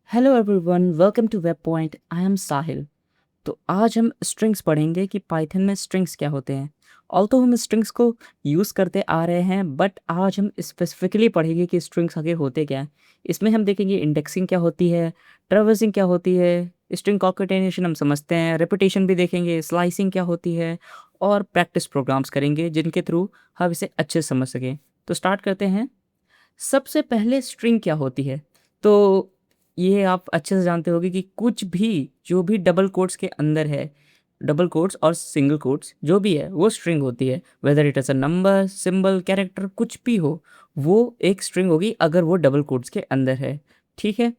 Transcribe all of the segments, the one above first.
Hello everyone, welcome to web point. I am Sahil. तो आज हम स्ट्रिंग्स पढ़ेंगे कि पाइथन में स्ट्रिंग्स क्या होते हैं। ऑल्दो हम स्ट्रिंग्स को यूज़ करते आ रहे हैं, बट आज हम स्पेसिफिकली पढ़ेंगे कि स्ट्रिंग्स आगे होते क्या हैं। इसमें हम देखेंगे इंडेक्सिंग क्या होती है, ट्रैवर्सिंग क्या होती है, स्ट्रिंग कॉन्केटेनेशन हम समझते हैं, रेपिटेशन भी देखेंगे, स्लाइसिंग क्या होती है, और प्रैक्टिस प्रोग्राम्स करेंगे जिनके थ्रू हम इसे अच्छे से समझ सकें। तो स्टार्ट करते हैं। सबसे पहले स्ट्रिंग क्या होती है? तो ये आप अच्छे से जानते होंगे कि कुछ भी जो भी डबल कोट्स के अंदर है, डबल कोट्स और सिंगल कोट्स जो भी है वो स्ट्रिंग होती है। Whether it is a number, symbol, character, कुछ भी हो, वो एक स्ट्रिंग होगी अगर वो डबल कोट्स के अंदर है। ठीक है।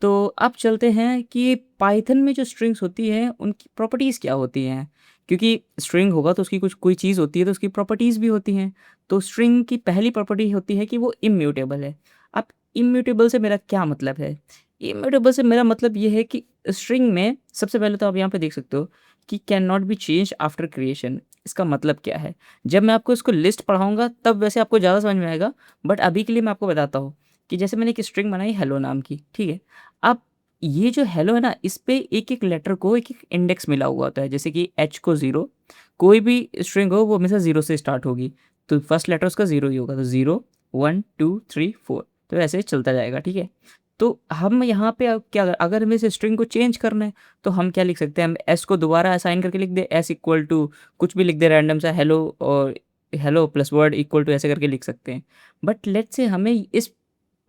तो अब चलते हैं कि पाइथन में जो स्ट्रिंग्स होती हैं उनकी प्रॉपर्टीज़ क्या होती हैं। क्योंकि स्ट्रिंग होगा तो उसकी कुछ कोई चीज़ होती है तो उसकी प्रॉपर्टीज़ भी होती हैं। तो स्ट्रिंग की पहली प्रॉपर्टी होती है कि वो इम्यूटेबल है। अब इम्यूटेबल से मेरा क्या मतलब है? इम्यूटेबल से मेरा मतलब ये है कि स्ट्रिंग में सबसे पहले तो आप यहाँ पे देख सकते हो कि can not be change after creation. इसका मतलब क्या है? जब मैं आपको इसको लिस्ट पढ़ाऊंगा तब वैसे आपको ज़्यादा समझ में आएगा, बट अभी के लिए मैं आपको बताता हूँ कि जैसे मैंने एक स्ट्रिंग बनाई हेलो नाम की, ठीक है। अब ये जो हेलो है ना, इस पे एक एक लेटर को एक एक इंडेक्स मिला हुआ होता है। जैसे कि एच को ज़ीरो, कोई भी स्ट्रिंग हो वो हमेशा ज़ीरो से स्टार्ट होगी, तो फर्स्ट लेटर उसका ज़ीरो ही होगा। तो zero, one, two, three, four, तो ऐसे चलता जाएगा। ठीक है। तो हम यहाँ पे अब क्या, अगर हमें इस स्ट्रिंग को चेंज करना है तो हम क्या लिख सकते हैं? हम एस को दोबारा असाइन करके लिख दे, एस इक्वल टू कुछ भी लिख दे रैंडम सा, हेलो, और hello plus word equal to ऐसे करके लिख सकते हैं। बट लेट्स से हमें इस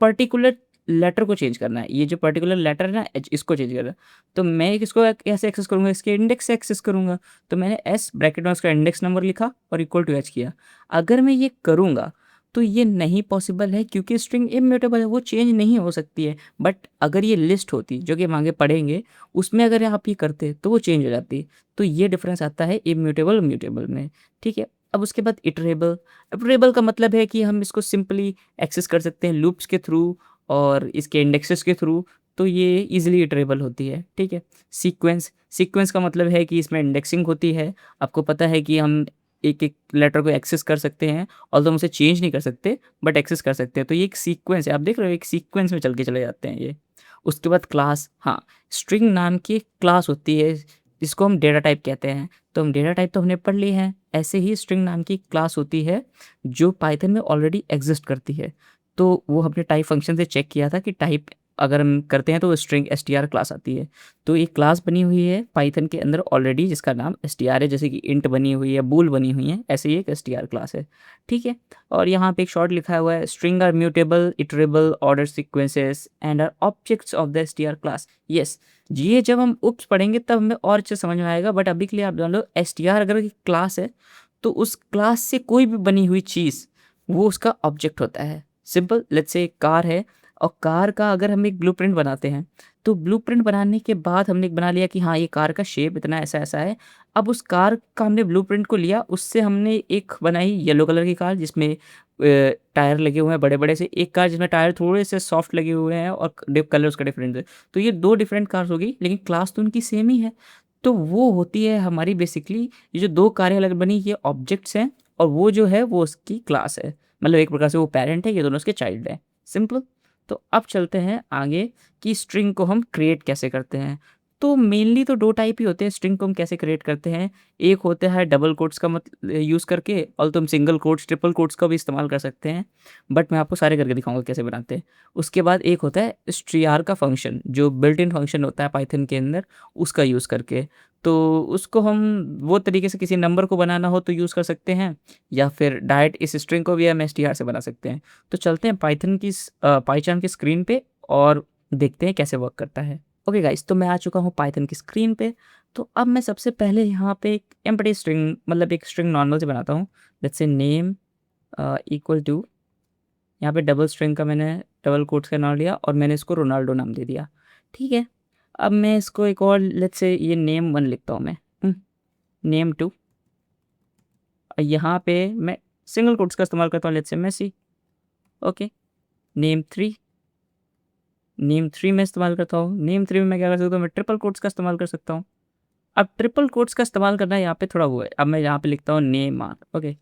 पर्टिकुलर लेटर को चेंज करना है, ये जो पर्टिकुलर लेटर है ना एच, इसको चेंज करना है। तो मैं इसको कैसे एक्सेस करूँगा? इसके इंडेक्स से एक्सेस करूँगा। तो मैंने एस ब्रैकेट में उसका इंडेक्स नंबर लिखा और इक्वल टू एच किया। अगर मैं ये करूँगा तो ये नहीं पॉसिबल है क्योंकि स्ट्रिंग इम्यूटेबल है, वो चेंज नहीं हो सकती है। बट अगर ये लिस्ट होती जो कि हम आगे पढ़ेंगे, उसमें अगर आप ये करते तो वो चेंज हो जाती। तो ये डिफरेंस आता है इम्यूटेबल म्यूटेबल में। ठीक है। अब उसके बाद इटरेबल। इटरेबल का मतलब है कि हम इसको सिंपली एक्सेस कर सकते हैं लूप्स के थ्रू और इसके इंडेक्सेस के थ्रू, तो ये इजीली इटरेबल होती है। ठीक है। सीक्वेंस। सीक्वेंस का मतलब है कि इसमें इंडेक्सिंग होती है। आपको पता है कि हम एक एक लेटर को एक्सेस कर सकते हैं, और तो हम उसे चेंज नहीं कर सकते बट एक्सेस कर सकते हैं। तो ये एक सीक्वेंस है, आप देख रहे हो एक सीक्वेंस में चल के चले जाते हैं ये। उसके बाद क्लास। हाँ, स्ट्रिंग नाम की एक क्लास होती है जिसको हम डेटा टाइप कहते हैं। तो हम डेटा टाइप तो हमने पढ़ ली है, ऐसे ही स्ट्रिंग नाम की क्लास होती है जो पाइथन में ऑलरेडी एग्जिस्ट करती है। तो वो हमने टाइप फंक्शन से चेक किया था कि टाइप अगर हम करते हैं तो स्ट्रिंग str क्लास आती है। तो एक क्लास बनी हुई है पाइथन के अंदर ऑलरेडी जिसका नाम str है, जैसे कि इंट बनी हुई है, बूल बनी हुई है, ऐसे ही एक str क्लास है। ठीक है। और यहाँ पे एक शॉर्ट लिखा हुआ है, string are mutable, iterable, order sequences and are objects of the str class. Yes, ये जब हम उप्स पढ़ेंगे तब हमें और अच्छे समझ में आएगा, बट अभी के लिए आप जान लो str अगर एक क्लास है तो उस क्लास से कोई भी बनी हुई चीज़ वो उसका ऑब्जेक्ट होता है। सिंपल, लेट्स से एक कार है, और कार का अगर हम एक ब्लूप्रिंट बनाते हैं तो ब्लूप्रिंट बनाने के बाद हमने एक बना लिया कि हाँ ये कार का शेप इतना ऐसा ऐसा है। अब उस कार का हमने ब्लूप्रिंट को लिया, उससे हमने एक बनाई येलो कलर की कार जिसमें टायर लगे हुए हैं बड़े बड़े से, एक कार जिसमें टायर थोड़े से सॉफ्ट लगे हुए हैं और कलर उसका डिफरेंट है। तो ये दो डिफरेंट कार्स होगी लेकिन क्लास तो उनकी सेम ही है। तो वो होती है हमारी बेसिकली, ये जो दो कारें अलग बनी ये ऑब्जेक्ट्स हैं, और वो जो है वो उसकी क्लास है। मतलब एक प्रकार से वो पेरेंट है, ये दोनों उसके चाइल्ड हैं। सिंपल। तो अब चलते हैं आगे कि स्ट्रिंग को हम क्रिएट कैसे करते हैं। तो मेनली तो दो टाइप ही होते हैं स्ट्रिंग को हम कैसे क्रिएट करते हैं। एक होता है डबल कोट्स का यूज़ करके, और तुम सिंगल कोट्स ट्रिपल कोट्स का भी इस्तेमाल कर सकते हैं, बट मैं आपको सारे करके दिखाऊंगा कैसे बनाते हैं। उसके बाद एक होता है str का फंक्शन, जो बिल्ट इन फंक्शन होता है पाइथन के अंदर, उसका यूज़ करके। तो उसको हम वो तरीके से किसी नंबर को बनाना हो तो यूज़ कर सकते हैं, या फिर डायरेक्ट इस स्ट्रिंग को भी हम str से बना सकते हैं। तो चलते हैं पाइथन की पाइचान की स्क्रीन पे और देखते हैं कैसे वर्क करता है। ओके गाइस, तो मैं आ चुका हूँ पाइथन की स्क्रीन पे। तो अब मैं सबसे पहले यहाँ पे एक एम्प्टी स्ट्रिंग, मतलब एक स्ट्रिंग नॉर्मल से बनाता हूँ। लेट्स से नेम इक्वल टू, यहाँ पे डबल स्ट्रिंग का मैंने डबल कोट्स का नाम लिया और मैंने इसको रोनाल्डो नाम दे दिया। ठीक है। अब मैं इसको एक और लेट्स से ये नेम वन लिखता हूँ मैं, नेम टू, यहाँ पे मैं सिंगल कोट्स का इस्तेमाल करता हूँ, let's say Messi. Okay. Name three, name three में इस्तेमाल करता हूँ। नेम थ्री में मैं क्या कर सकता हूँ? मैं ट्रिपल कोट्स का इस्तेमाल कर सकता हूँ। अब ट्रिपल कोट्स का इस्तेमाल करना है यहाँ पे थोड़ा वो है, अब मैं यहाँ पे लिखता हूँ नेम आर। ओके।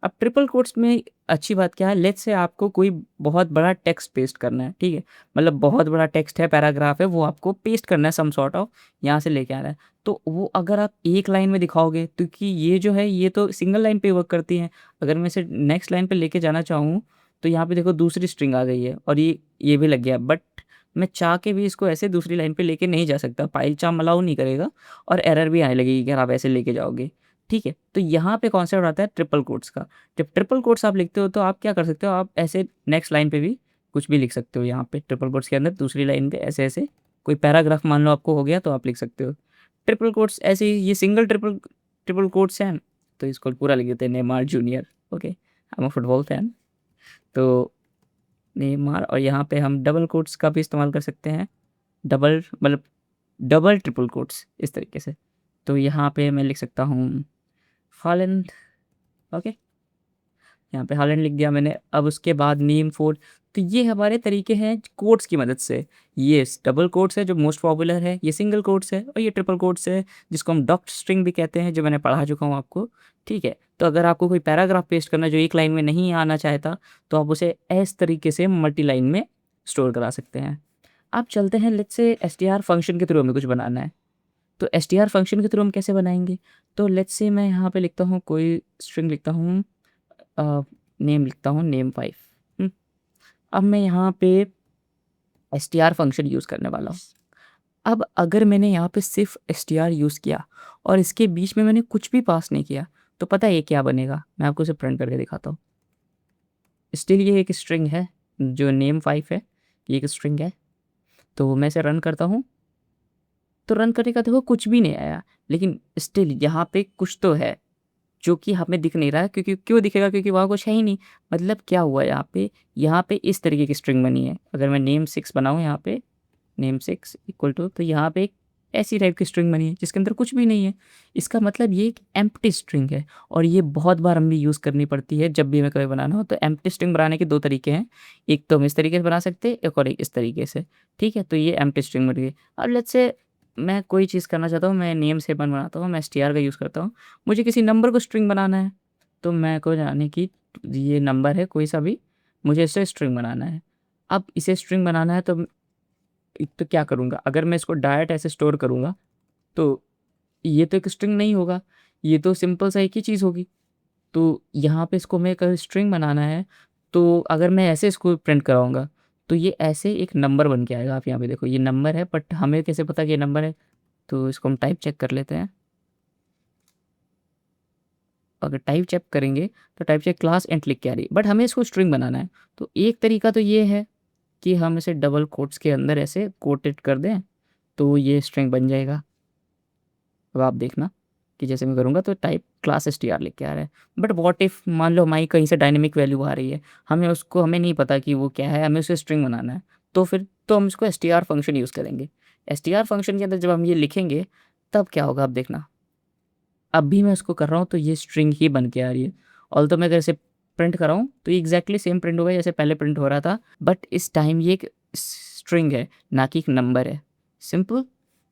अब ट्रिपल कोट्स में अच्छी बात क्या है, लेट्स से आपको कोई बहुत बड़ा टेक्स्ट पेस्ट करना है, ठीक है? मतलब बहुत बड़ा टेक्स्ट है, पैराग्राफ है, वो आपको पेस्ट करना है सम सॉर्ट ऑफ, यहाँ से लेके आना है। तो वो अगर आप एक लाइन में दिखाओगे, क्योंकि ये जो है ये तो सिंगल लाइन पे वर्क करती है। अगर मैं इसे नेक्स्ट लाइन पे लेके जाना चाहूँ, तो यहाँ पे देखो दूसरी स्ट्रिंग आ गई है और ये भी लग गया। बट मैं चाह के भी इसको ऐसे दूसरी लाइन पे लेके नहीं जा सकता, पाइल चार्म अलाउ नहीं करेगा और एरर भी आने लगेगी अगर आप ऐसे लेके जाओगे, ठीक है? तो यहाँ पे कॉन्सेप्ट आता है ट्रिपल कोट्स का। जब ट्रिपल कोट्स आप लिखते हो तो आप क्या कर सकते हो, आप ऐसे नेक्स्ट लाइन पे भी कुछ भी लिख सकते हो। यहाँ पे ट्रिपल कोट्स के अंदर दूसरी लाइन पे ऐसे ऐसे कोई पैराग्राफ मान लो आपको हो गया तो आप लिख सकते हो। ट्रिपल कोट्स ऐसे ही, ये सिंगल ट्रिपल ट्रिपल कोट्स हैं, तो इसको पूरा लिख देते हैं Neymar junior. Okay, I am a football fan, तो नेमार। और यहाँ पे हम डबल कोट्स का भी इस्तेमाल कर सकते हैं, डबल मतलब डबल ट्रिपल कोट्स इस तरीके से। तो यहाँ पे मैं लिख सकता हूँ हॉलैंड। ओके, यहाँ पे हॉलैंड लिख दिया मैंने। अब उसके बाद नीम फोर्ड। तो ये हमारे तरीके हैं कोट्स की मदद से। ये डबल कोट्स है जो मोस्ट पॉपुलर है, ये सिंगल कोट्स है, और ये ट्रिपल कोट्स है जिसको हम डॉक्ट स्ट्रिंग भी कहते हैं, जो मैंने पढ़ा चुका हूँ आपको, ठीक है? तो अगर आपको कोई पैराग्राफ पेस्ट करना जो एक लाइन में नहीं आना चाहता, तो आप उसे इस तरीके से मल्टी लाइन में स्टोर करा सकते हैं। आप चलते हैं, लेट्स से एसटीआर फंक्शन के थ्रू हमें कुछ बनाना है। तो एसटीआर फंक्शन के थ्रू हम कैसे बनाएंगे? तो लेट्स से मैं यहाँ पे लिखता हूँ कोई स्ट्रिंग लिखता हूँ, नेम लिखता हूँ नेम 5। अब मैं यहाँ पे एसटीआर फंक्शन यूज़ करने वाला हूँ। अब अगर मैंने यहाँ पे सिर्फ एसटीआर यूज़ किया और इसके बीच में मैंने कुछ भी पास नहीं किया, तो पता है ये क्या बनेगा? मैं आपको इसे प्रिंट करके दिखाता हूँ। स्टिल ये एक स्ट्रिंग है, जो नेम 5 है, ये एक स्ट्रिंग है। तो मैं इसे रन करता हूँ, तो रन करने का देखो कुछ भी नहीं आया, लेकिन स्टिल यहाँ पे कुछ तो है जो कि हमें दिख नहीं रहा है। क्योंकि क्यों दिखेगा? क्योंकि वहाँ कुछ है ही नहीं। मतलब क्या हुआ यहाँ पे इस तरीके की स्ट्रिंग बनी है। अगर मैं नेम 6 बनाऊँ यहाँ पे, नेम 6 इक्वल टू, तो यहाँ पे एक ऐसी टाइप की स्ट्रिंग बनी है जिसके अंदर कुछ भी नहीं है। इसका मतलब ये एक एम्प्टी स्ट्रिंग है, और ये बहुत बार हमें यूज़ करनी पड़ती है जब भी हमें कभी बनाना हो। तो एम्प्टी स्ट्रिंग बनाने के 2 तरीके हैं, एक तो हम इस तरीके से बना सकते हैं, एक और एक इस तरीके से, ठीक है? तो ये एम्प्टी स्ट्रिंग बन गई। और लेट्स से मैं कोई चीज़ करना चाहता हूँ, मैं नेम 7 बनाता हूँ, मैं एसटीआर का यूज़ करता हूँ। मुझे किसी नंबर को स्ट्रिंग बनाना है, तो मैं को जाने की ये नंबर है कोई सा भी, मुझे इसे स्ट्रिंग बनाना है। अब इसे स्ट्रिंग बनाना है, तो क्या करूँगा? अगर मैं इसको डायरेक्ट ऐसे स्टोर करूँगा, तो ये तो एक स्ट्रिंग नहीं होगा, ये तो सिंपल सा एक ही चीज़ होगी। तो यहाँ पे इसको मैं अगर स्ट्रिंग बनाना है, तो अगर मैं ऐसे इसको प्रिंट कराऊँगा, तो ये ऐसे एक नंबर बन के आएगा। आप यहाँ पे देखो ये नंबर है, बट हमें कैसे पता कि ये नंबर है? तो इसको हम टाइप चेक कर लेते हैं। अगर टाइप चेक करेंगे, तो टाइप चेक क्लास एंड लिख के आ रही है, बट हमें इसको स्ट्रिंग बनाना है। तो एक तरीका तो ये है कि हम इसे डबल कोट्स के अंदर ऐसे कोटेड कर दें, तो ये स्ट्रिंग बन जाएगा। अब आप देखना कि जैसे मैं करूँगा तो टाइप क्लास एसटीआर लिख के आ रहा है। बट व्हाट इफ़ मान लो हमारी कहीं से डायनेमिक वैल्यू आ रही है, हमें नहीं पता कि वो क्या है, हमें उसे स्ट्रिंग बनाना है, तो फिर तो हम इसको एसटीआर फंक्शन यूज़ करेंगे। एसटीआर फंक्शन के अंदर जब हम ये लिखेंगे, तब क्या होगा आप देखना। अब भी मैं इसको कर रहा हूँ तो ये स्ट्रिंग ही बन के आ रही है। ऑल्दो मैं अगर इसे प्रिंट कर रहा हूँ, तो ये एग्जैक्टली सेम प्रिंट होगा जैसे पहले प्रिंट हो रहा था, बट इस टाइम ये एक स्ट्रिंग है, ना कि एक नंबर है। सिंपल।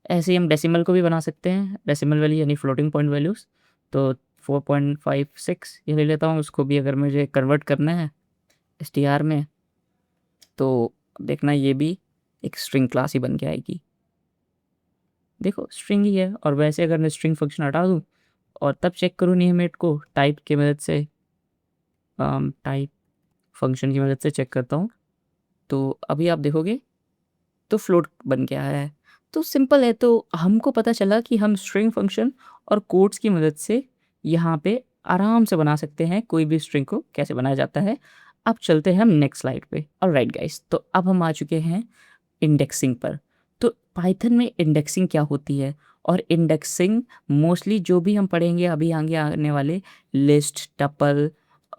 ऐसे ही हम डेसिमल को भी बना सकते हैं, डेसिमल वैल्यू यानी फ्लोटिंग पॉइंट वैल्यूज़। तो 4.56 ये ले लेता हूँ, उसको भी अगर मुझे कन्वर्ट करना है एसटीआर में, तो देखना ये भी एक स्ट्रिंग क्लास ही बन के आएगी। देखो स्ट्रिंग ही है। और वैसे अगर मैं स्ट्रिंग फंक्शन हटा दूँ और तब चेक करूँ नेमएट को टाइप की मदद से, टाइप फंक्शन की मदद से चेक करता हूँ, तो अभी आप देखोगे तो फ्लोट बन के आया है। तो सिंपल है। तो हमको पता चला कि हम स्ट्रिंग फंक्शन और कोड्स की मदद से यहाँ पे आराम से बना सकते हैं कोई भी स्ट्रिंग को कैसे बनाया जाता है। अब चलते हैं हम नेक्स्ट स्लाइड पे। ऑलराइट गाइस, तो अब हम आ चुके हैं इंडेक्सिंग पर। तो पाइथन में इंडेक्सिंग क्या होती है? और इंडेक्सिंग मोस्टली जो भी हम पढ़ेंगे अभी आगे आने वाले लिस्ट, टपल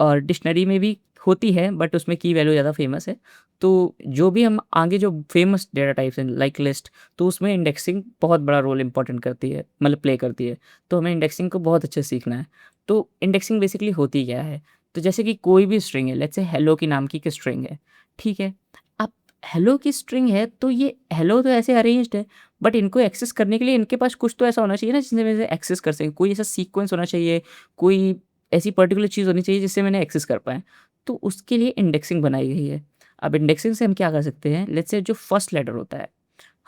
और डिक्शनरी में भी होती है, बट उसमें की वैल्यू ज़्यादा फेमस है। तो जो भी हम आगे जो फेमस डेटा टाइप्स हैं लाइक लिस्ट, तो उसमें इंडेक्सिंग बहुत बड़ा रोल इंपॉर्टेंट करती है, मतलब प्ले करती है। तो हमें इंडेक्सिंग को बहुत अच्छे से सीखना है। तो इंडेक्सिंग बेसिकली होती क्या है? तो जैसे कि कोई भी स्ट्रिंग है, लेट्स से हेलो की नाम की एक स्ट्रिंग है, ठीक है? अब हेलो की स्ट्रिंग है, तो ये हेलो तो ऐसे अरेंज्ड है, बट इनको एक्सेस करने के लिए इनके पास कुछ तो ऐसा होना चाहिए ना जिससे मैं इसे एक्सेस कर सकें। कोई ऐसा सीक्वेंस होना चाहिए, कोई ऐसी पर्टिकुलर चीज़ होनी चाहिए जिससे मैंने एक्सेस कर पाएँ। तो उसके लिए इंडेक्सिंग बनाई गई है। अब इंडेक्सिंग से हम क्या कर सकते हैं, लेट्स से जो फर्स्ट लेटर होता है,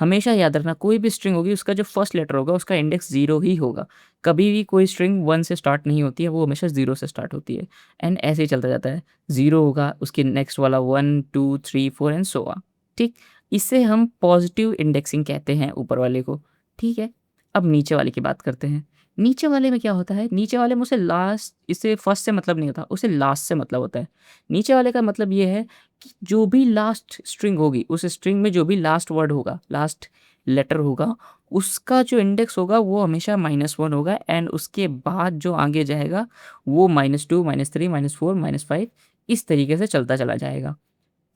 हमेशा याद रखना कोई भी स्ट्रिंग होगी उसका जो फर्स्ट लेटर होगा उसका इंडेक्स 0 ही होगा। कभी भी कोई स्ट्रिंग 1 से स्टार्ट नहीं होती है, वो हमेशा 0 से स्टार्ट होती है एंड ऐसे ही चलता जाता है। 0 होगा, उसके नेक्स्ट वाला 1, 2, 3, 4 एंड सो ऑन। ठीक? इसे हम पॉजिटिव इंडेक्सिंग कहते हैं ऊपर वाले को। ठीक है? अब नीचे वाले की बात करते हैं। नीचे वाले में क्या होता है, नीचे वाले में उसे लास्ट, इससे फर्स्ट से मतलब नहीं होता, उसे लास्ट से मतलब होता है। नीचे वाले का मतलब ये है कि जो भी लास्ट स्ट्रिंग होगी, उस स्ट्रिंग में जो भी लास्ट वर्ड होगा, लास्ट लेटर होगा, उसका जो इंडेक्स होगा वो हमेशा -1 होगा एंड उसके बाद जो आगे जाएगा वो -2, -3, -4, -5 इस तरीके से चलता चला जाएगा।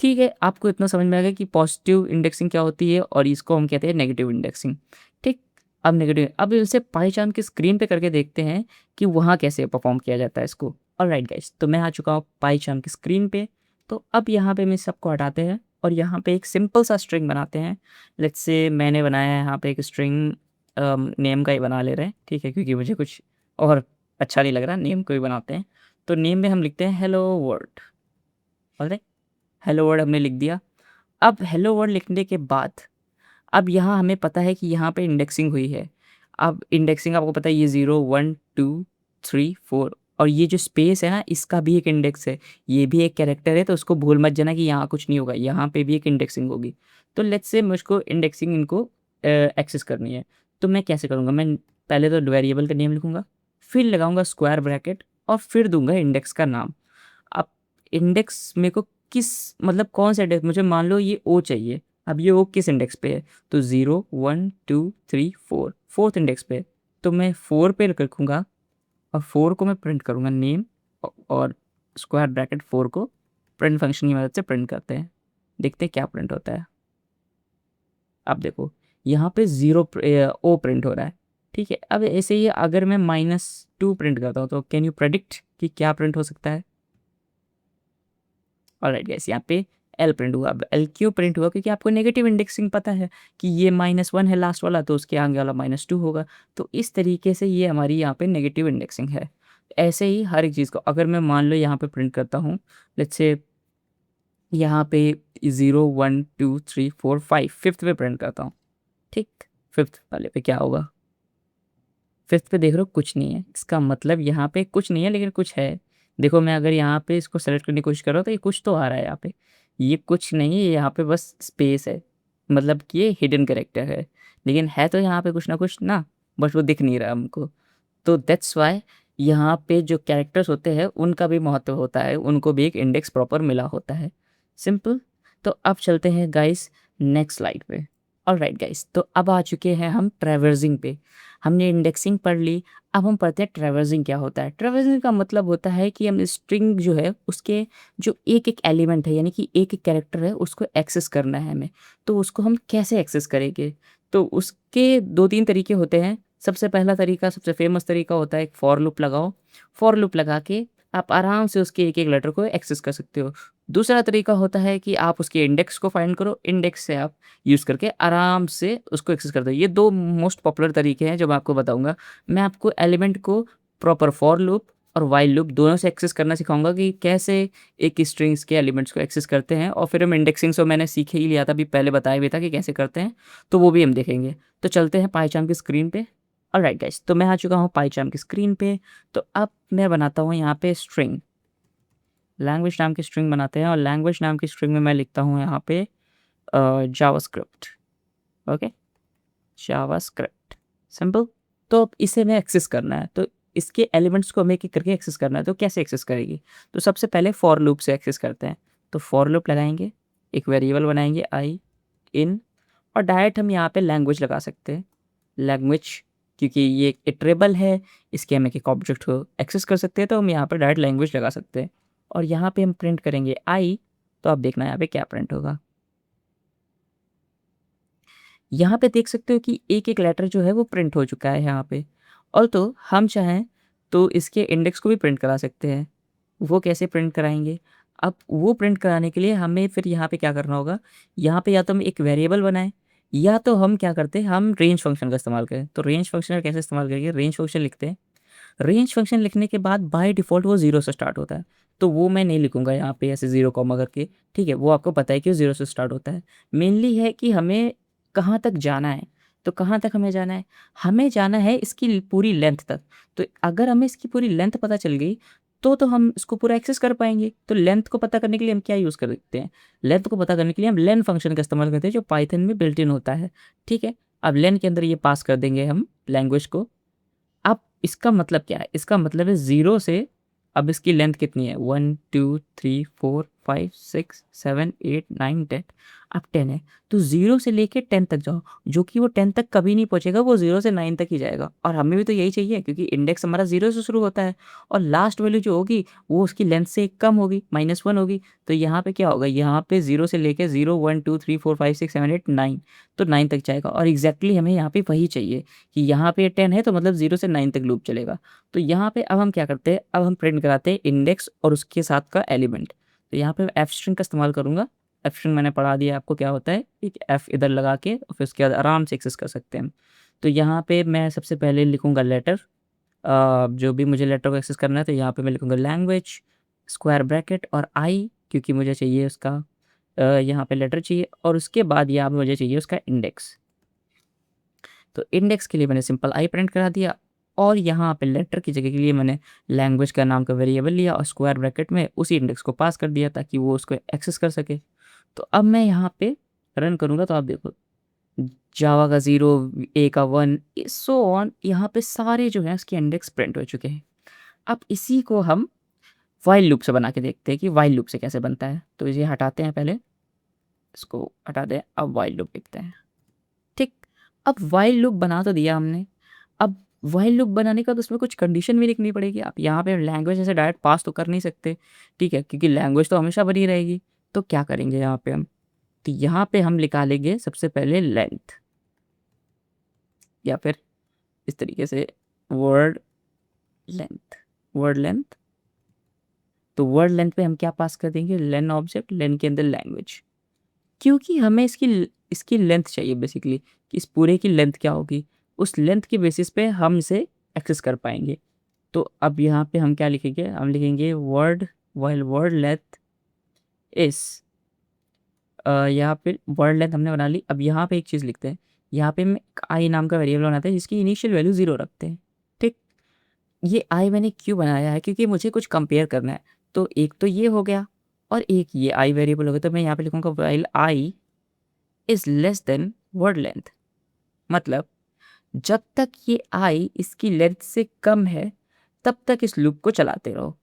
ठीक है, आपको इतना समझ में आ गया कि पॉजिटिव इंडेक्सिंग क्या होती है और इसको हम कहते हैं नेगेटिव इंडेक्सिंग। ठीक? अब इसे पाइचार्म की स्क्रीन पे करके देखते हैं कि वहाँ कैसे परफॉर्म किया जाता है इसको। ऑलराइट गाइस, तो मैं आ चुका हूँ पाइचार्म की स्क्रीन पे। तो अब यहाँ पे मैं सबको हटाते हैं और यहाँ पे एक सिंपल सा स्ट्रिंग बनाते हैं। लेट्स से मैंने बनाया है यहाँ पे एक स्ट्रिंग, नेम का ही बना ले रहे हैं, ठीक है, क्योंकि मुझे कुछ और अच्छा नहीं लग रहा, नेम को ही बनाते हैं। तो नेम में हम लिखते हैं hello world. Alright, hello world हमने लिख दिया। अब हेलो वर्ल्ड लिखने के बाद अब यहाँ हमें पता है कि यहाँ पे इंडेक्सिंग हुई है। अब इंडेक्सिंग आपको पता है ये 0, 1, 2, 3, 4 और ये जो स्पेस है ना इसका भी एक इंडेक्स है। ये भी एक कैरेक्टर है, तो उसको भूल मत जाना कि यहाँ कुछ नहीं होगा, यहाँ पे भी एक इंडेक्सिंग होगी। तो लेट्स से मुझको इंडेक्सिंग इनको एक्सेस करनी है। तो मैं कैसे करूँगा, मैं पहले तो वेरिएबल का नेम लिखूँगा, फिर लगाऊँगा स्क्वायर ब्रैकेट और फिर दूँगा इंडेक्स का नाम। अब इंडेक्स मेरे को किस मतलब कौन सा इंडेक्स, मुझे मान लो ये ओ चाहिए। अब ये ओ किस इंडेक्स पे है, तो 0, 1, 2, 3, 4 फोर्थ इंडेक्स पे है। तो मैं 4 पे रखूँगा और 4 को मैं प्रिंट करूँगा नेम और स्क्वायर ब्रैकेट 4 को प्रिंट फंक्शन की मदद से प्रिंट करते हैं। देखते हैं क्या प्रिंट होता है। अब देखो यहाँ पे 0 ओ प्रिंट हो रहा है। ठीक है, अब ऐसे ही अगर मैं -2 प्रिंट करता हूँ तो कैन यू प्रेडिक्ट कि क्या प्रिंट हो सकता है। ऑलराइट गाइस, यहाँ पे एल प्रिंट हुआ। अब एल क्यों प्रिंट हुआ, क्योंकि आपको नेगेटिव इंडेक्सिंग पता है कि ये -1 है लास्ट वाला, तो उसके आगे वाला -2 होगा। तो इस तरीके से ये हमारी यहाँ पे नेगेटिव इंडेक्सिंग है। ऐसे ही हर एक चीज़ को अगर मैं मान लो यहाँ पे प्रिंट करता हूँ, लेट्स से यहाँ पे 0, 1, 2, 3, 4, 5 फिफ्थ पे प्रिंट करता हूँ। ठीक, फिफ्थ वाले पे क्या होगा, फिफ्थ पे देख रहे हो कुछ नहीं है, इसका मतलब यहाँ पे कुछ नहीं है लेकिन कुछ है। देखो मैं अगर यहाँ पे इसको सेलेक्ट करने की कोशिश कर रहा हूँ तो ये कुछ तो आ रहा है यहाँ पे, ये कुछ नहीं है, यहाँ पे बस स्पेस है, मतलब कि ये हिडन कैरेक्टर है, लेकिन है तो यहाँ पे कुछ ना कुछ ना, बस वो दिख नहीं रहा हमको। तो दैट्स वाई यहाँ पे जो कैरेक्टर्स होते हैं उनका भी महत्व होता है, उनको भी एक इंडेक्स प्रॉपर मिला होता है। सिंपल। तो अब चलते हैं गाइस नेक्स्ट स्लाइड पे। ऑलराइट गाइस, तो अब आ चुके हैं हम ट्रैवर्सिंग पे। हमने इंडेक्सिंग पढ़ ली, अब हम पढ़ते हैं ट्रैवर्सिंग क्या होता है। ट्रैवर्सिंग का मतलब होता है कि हम स्ट्रिंग जो है उसके जो एक-एक एलिमेंट है, यानी कि एक-एक कैरेक्टर है, उसको एक्सेस करना है हमें। तो उसको हम कैसे एक्सेस करेंगे? तो उसके 2-3 तरीके होते हैं। सबसे पहला तरीका, सबसे फ़ेमस तरीका होता है एक फॉर लूप लगाओ। फॉर लूप लगा के आप आराम से उसके एक-एक लेटर को एक्सेस कर सकते हो। दूसरा तरीका होता है कि आप उसके इंडेक्स को फाइंड करो, इंडेक्स से आप यूज़ करके आराम से उसको एक्सेस कर दो। ये 2 मोस्ट पॉपुलर तरीके हैं जो मैं आपको बताऊँगा। मैं आपको एलिमेंट को प्रॉपर फॉर लूप और व्हाइल लूप दोनों से एक्सेस करना सिखाऊँगा कि कैसे एक स्ट्रिंग्स के एलिमेंट्स को एक्सेस करते हैं, और फिर हम इंडेक्सिंग से मैंने सीख ही लिया था, अभी पहले बताया भी था कि कैसे करते हैं, तो वो भी हम देखेंगे। तो चलते हैं पाइचार्म की स्क्रीन पे। ऑलराइट गाइस, तो मैं आ चुका हूँ पाइचार्म की स्क्रीन पे। तो अब मैं बनाता हूँ यहाँ पे स्ट्रिंग, लैंग्वेज नाम की स्ट्रिंग बनाते हैं और लैंग्वेज नाम की स्ट्रिंग में मैं लिखता हूँ यहाँ पे जावास्क्रिप्ट। Okay, JavaScript, simple. तो अब इसे हमें एक्सेस करना है, तो इसके एलिमेंट्स को हमें एक-एक करके एक्सेस करना है, तो कैसे एक्सेस करेगी? तो सबसे पहले फॉर लूप से एक्सेस करते हैं। तो फॉर लूप लगाएँगे, एक वेरिएबल बनाएँगे आई इन और डायरेक्ट हम यहाँ पे लैंग्वेज लगा सकते हैं। लैंग्वेज, क्योंकि ये एक इटरेबल है, इसके हम एक ऑब्जेक्ट को एक्सेस कर सकते हैं, तो हम यहाँ पे डायरेक्ट लैंग्वेज लगा सकते हैं और यहाँ पे हम प्रिंट करेंगे आई। तो आप देखना यहाँ पे क्या प्रिंट होगा। यहाँ पे देख सकते हो कि एक-एक लेटर जो है वो प्रिंट हो चुका है यहाँ पे। और तो हम चाहें तो इसके इंडेक्स को भी प्रिंट करा सकते हैं। वो कैसे प्रिंट कराएँगे? अब वो प्रिंट कराने के लिए हमें फिर यहाँ पे क्या करना होगा, यहाँ पे या तो हम एक वेरिएबल बनाएँ या तो हम क्या करते हैं, हम रेंज फंक्शन का इस्तेमाल करें। तो रेंज फंक्शन का कैसे इस्तेमाल करेंगे? रेंज फंक्शन लिखते हैं, रेंज फंक्शन लिखने के बाद बाय डिफ़ॉल्ट वो 0 से स्टार्ट होता है, तो वो मैं नहीं लिखूँगा यहाँ पे ऐसे 0 कॉमा करके, ठीक है? वो आपको पता है कि वो 0 से स्टार्ट होता है। मेनली है कि हमें कहाँ तक जाना है, तो कहाँ तक हमें जाना है? हमें जाना है इसकी पूरी लेंथ तक। तो अगर हमें इसकी पूरी लेंथ पता चल गई, तो हम इसको पूरा एक्सेस कर पाएँगे। तो लेंथ को पता करने के लिए हम क्या यूज़ करते हैं? लेंथ को पता करने के लिए हम लेन फंक्शन का इस्तेमाल करते हैं, जो पाइथन में बिल्ट इन होता है, ठीक है? अब लेन के अंदर ये पास कर देंगे हम लैंग्वेज को। अब इसका मतलब क्या है? इसका मतलब है 0 से अब इसकी लेंथ कितनी है? 1, 2, 3, 4, 5, 6, 7, 8, 9, 10 अब 10 है। तो 0 से लेके 10 तक जाओ, जो कि वो 10 तक कभी नहीं पहुँचेगा, वो 0 से 9 तक ही जाएगा। और हमें भी तो यही चाहिए, क्योंकि इंडेक्स हमारा 0 से शुरू होता है और लास्ट वैल्यू जो होगी वो उसकी लेंथ से कम होगी, -1 होगी। तो यहाँ पे क्या होगा? यहाँ पे 0 से लेके 0, 1, 2, 3, 4, 5, 6, 7, 8, 9 तो 9 तक जाएगा। और एग्ज़ैक्टली हमें यहाँ पे वही चाहिए कि यहाँ पे 10 है, तो मतलब 0 से 9 तक लूप चलेगा। तो यहाँ पे अब हम क्या करते हैं? अब हम प्रिंट कराते हैं इंडेक्स और उसके साथ का एलिमेंट। तो यहाँ पे एफ स्ट्रिंग का इस्तेमाल करूँगा। एफ स्ट्रिंग मैंने पढ़ा दिया आपको क्या होता है, एक एफ इधर लगा के और फिर उसके बाद आराम से एक्सेस कर सकते हैं हम। तो यहाँ पे मैं सबसे पहले लिखूँगा लेटर, जो भी मुझे लेटर को एक्सेस करना है, तो यहाँ पे मैं लिखूँगा लैंग्वेज, स्क्वायर ब्रैकेट और आई, क्योंकि मुझे चाहिए उसका यहाँ पे लेटर चाहिए, और उसके बाद यहाँ पे मुझे चाहिए उसका इंडेक्स। तो इंडेक्स के लिए मैंने सिंपल आई प्रिंट करा दिया, और यहाँ पे लेटर की जगह के लिए मैंने लैंग्वेज का नाम का वेरिएबल लिया और स्क्वायर ब्रैकेट में उसी इंडेक्स को पास कर दिया ताकि वो उसको एक्सेस कर सके। तो अब मैं यहाँ पे रन करूँगा, तो आप देखो जावा का 0, ए का 1, सो ऑन, यहाँ पे सारे जो हैं उसके इंडेक्स प्रिंट हो चुके हैं। अब इसी को हम व्हाइल लूप से बना के देखते हैं कि व्हाइल लूप से कैसे बनता है। तो इसे हटाते हैं, पहले इसको हटा दें, अब व्हाइल लूप लिखते हैं। ठीक, अब व्हाइल लूप बना तो दिया हमने। अब व्हाइल लूप बनाने का तो उसमें कुछ कंडीशन भी लिखनी पड़ेगी। आप यहाँ पे लैंग्वेज ऐसे डायरेक्ट पास तो कर नहीं सकते, ठीक है? क्योंकि लैंग्वेज तो हमेशा बनी रहेगी। तो क्या करेंगे यहाँ पे हम? तो यहाँ पे हम निकालेंगे सबसे पहले लेंथ, या फिर इस तरीके से वर्ड लेंथ, वर्ड लेंथ। तो वर्ड लेंथ पे हम क्या पास कर देंगे? लेन ऑब्जेक्ट, लेन के अंदर लैंग्वेज, क्योंकि हमें इसकी लेंथ चाहिए बेसिकली, कि इस पूरे की लेंथ क्या होगी, उस लेंथ के बेसिस पे हम इसे एक्सेस कर पाएंगे। तो अब यहाँ पे हम क्या लिखेंगे? हम लिखेंगे वर्ड, वाइल वर्ड लेंथ इस, यहाँ पे वर्ड लेंथ हमने बना ली। अब यहाँ पे एक चीज़ लिखते हैं, यहाँ पे हम आई नाम का वेरिएबल बनाते हैं जिसकी इनिशियल वैल्यू 0 रखते हैं। ठीक, ये आई मैंने क्यों बनाया है? क्योंकि मुझे कुछ कंपेयर करना है। तो एक तो ये हो गया, और एक ये आई वेरिएबल हो गया। तो मैं यहाँ पे लिखूँगा while I is less than word length, मतलब जब तक ये आई इसकी लेंथ से कम है, तब तक इस लूप को चलाते रहो।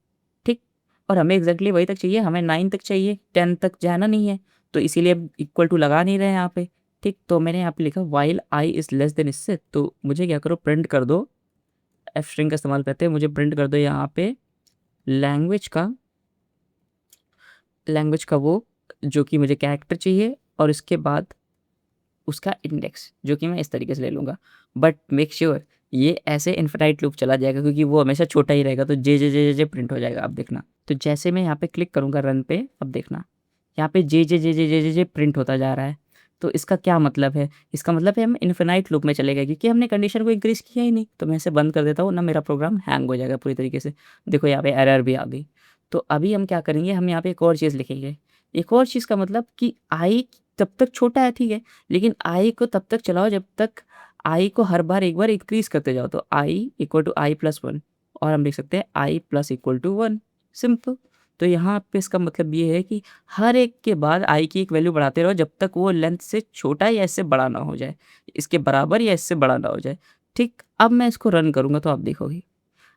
ठीक, और हमें एग्जैक्टली वही तक चाहिए, हमें 9 तक चाहिए, 10 तक जाना नहीं है। तो इसीलिए हम इक्वल टू लगा नहीं रहे हैं यहाँ पे। ठीक, तो मैंने यहाँ पे लिखा while I is less than इससे, तो मुझे क्या करो, प्रिंट कर दो। एफ स्ट्रिंग का इस्तेमाल करते हैं, मुझे प्रिंट कर दो यहाँ पे लैंग्वेज का वो जो कि मुझे कैरेक्टर चाहिए, और इसके बाद उसका इंडेक्स जो कि मैं इस तरीके से ले लूँगा। बट मेक श्योर ये ऐसे इन्फिनाइट लूप चला जाएगा, क्योंकि वो हमेशा छोटा ही रहेगा। तो जे जे जे जे जे प्रिंट हो जाएगा, आप देखना। तो जैसे मैं यहाँ पे क्लिक करूँगा रन पे, अब देखना यहाँ पे जे जे जे जे जे जे जे प्रिंट होता जा रहा है। तो इसका क्या मतलब है? इसका मतलब है हम इन्फिनाइट लूप में चले गए, क्योंकि हमने कंडीशन को इंक्रीज़ किया ही नहीं। तो मैं इसे बंद कर देता हूँ ना, मेरा प्रोग्राम हैंग हो जाएगा पूरी तरीके से। देखो यहाँ पे एरर भी आ गई। तो अभी हम क्या करेंगे, हम यहाँ पे एक और चीज़ लिखेंगे। एक और चीज़ का मतलब कि आई तब तक छोटा है, ठीक है, लेकिन आई को तब तक चलाओ जब तक आई को हर बार एक बार इंक्रीज़ करते जाओ। तो I equal to I plus 1, और हम लिख सकते हैं आई प्लस इक्वल टू 1, सिंपल। तो यहाँ पे इसका मतलब ये है कि हर एक के बाद आई की एक वैल्यू बढ़ाते रहो जब तक वो लेंथ से छोटा या इससे बड़ा ना हो जाए, इसके बराबर या इससे बड़ा ना हो जाए। ठीक, अब मैं इसको रन करूँगा तो आप देखोगे,